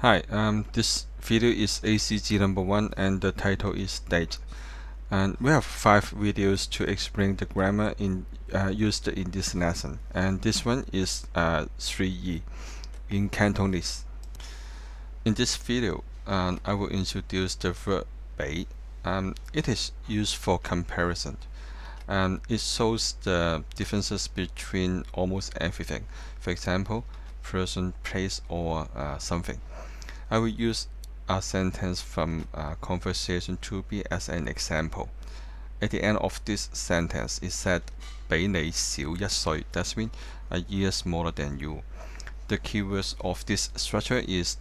Hi, this video is ACG number 1 and the title is Date. And we have 5 videos to explain the grammar used in this lesson. And this one is 3E in Cantonese. In this video, I will introduce the verb 俾. It is used for comparison. It shows the differences between almost everything. For example, person, place, or something. I will use a sentence from conversation to be as an example. At the end of this sentence, it said 比你小1歲. That means a year smaller than you. The keywords of this structure is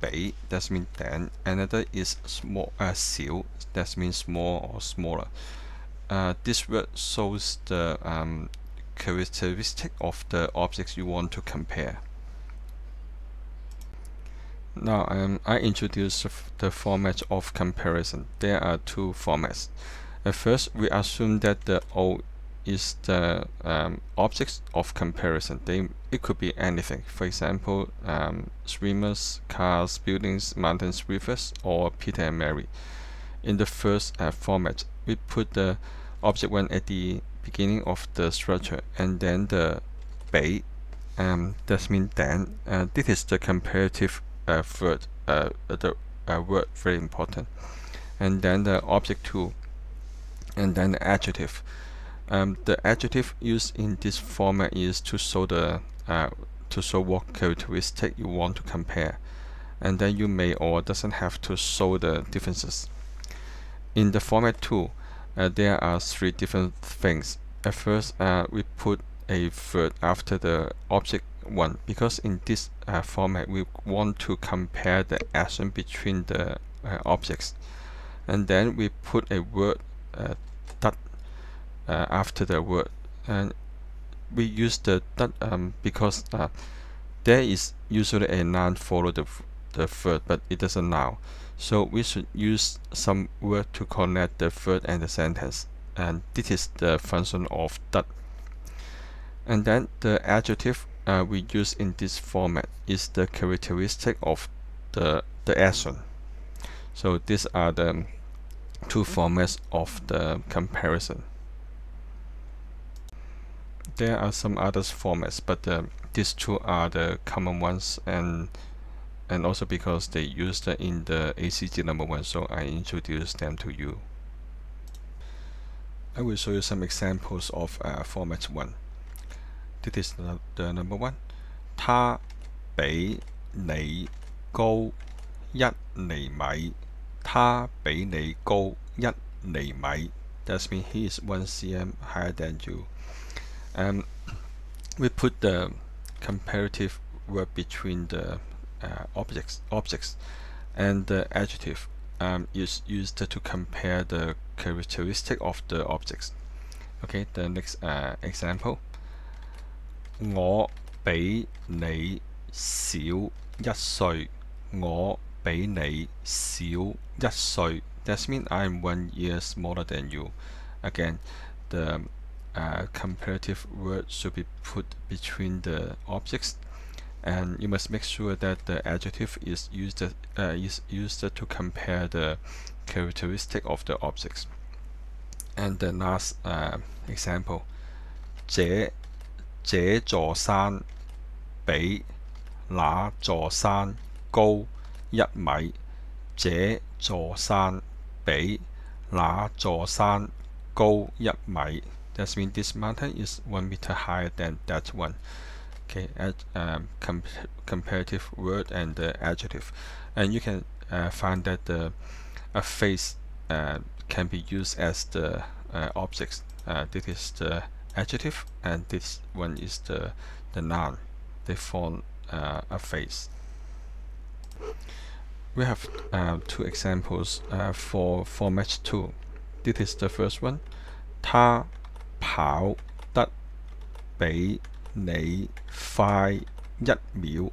比, that means than. Another is small, 小, that means small or smaller. This word shows the characteristic of the objects you want to compare. Now I introduce the format of comparison. There are 2 formats. First, we assume that the O is the objects of comparison. It could be anything. For example, swimmers, cars, buildings, mountains, rivers, or Peter and Mary. In the first format, we put the object 1 at the beginning of the structure, and then the 比, that means then. This is the comparative word, the word very important, and then the object 2, and then the adjective. The adjective used in this format is to show what characteristic you want to compare, and then you may or doesn't have to show the differences. In the format 2, there are 3 different things. At first, we put a verb after the object 1 because in this format we want to compare the action between the objects, and then we put a word 得 after the word, and we use the 得 because there is usually a noun follow the verb, but it doesn't now, so we should use some word to connect the verb and the sentence, and this is the function of 得. And then the adjective we use in this format is the characteristic of the action. So these are the 2 formats of the comparison. There are some other formats, but these 2 are the common ones, and also because they used in the ACG number 1, so I introduced them to you. I will show you some examples of format 1. This is the number 1. 他比你高1厘米. 他比你高1厘米. That means he is 1 cm higher than you. We put the comparative word between the objects, and the adjective is used to compare the characteristic of the objects. Okay, the next example. 我比你小1歲. 我比你小1歲. That means I am 1 year smaller than you. Again, the comparative word should be put between the objects, and you must make sure that the adjective is used to compare the characteristic of the objects. And the last example. 這座山比那座山高1米. 這座山比那座山高1米. That means this mountain is 1 meter higher than that one. Okay, comparative word and the adjective, and you can find that a face can be used as the objects. This is the adjective, and this one is the noun. They form a face. We have 2 examples for format 2. This is the first one. 他跑得比你快1秒.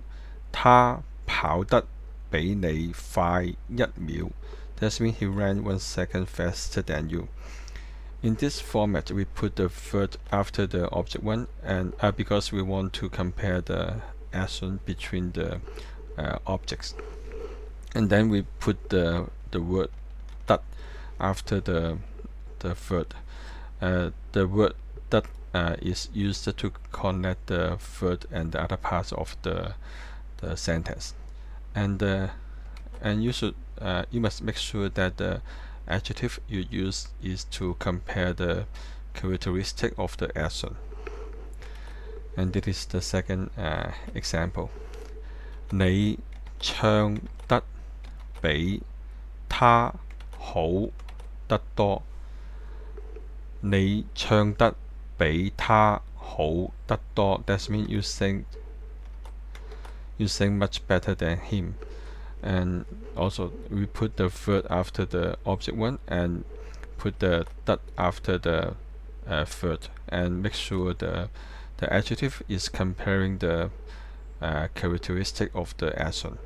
他跑得比你快1秒. That means he ran 1 second faster than you. In this format, we put the verb after the object 1, and because we want to compare the action between the objects. and then we put the word that after the verb. The word that is used to connect the verb and the other parts of the sentence, and you must make sure that the adjective you use is to compare the characteristic of the action. And this is the second example. 你唱得比他好得多。你唱得比他好得多. That means you sing much better than him. And also we put the verb after the object one and put the that after the verb, and make sure the adjective is comparing the characteristic of the action.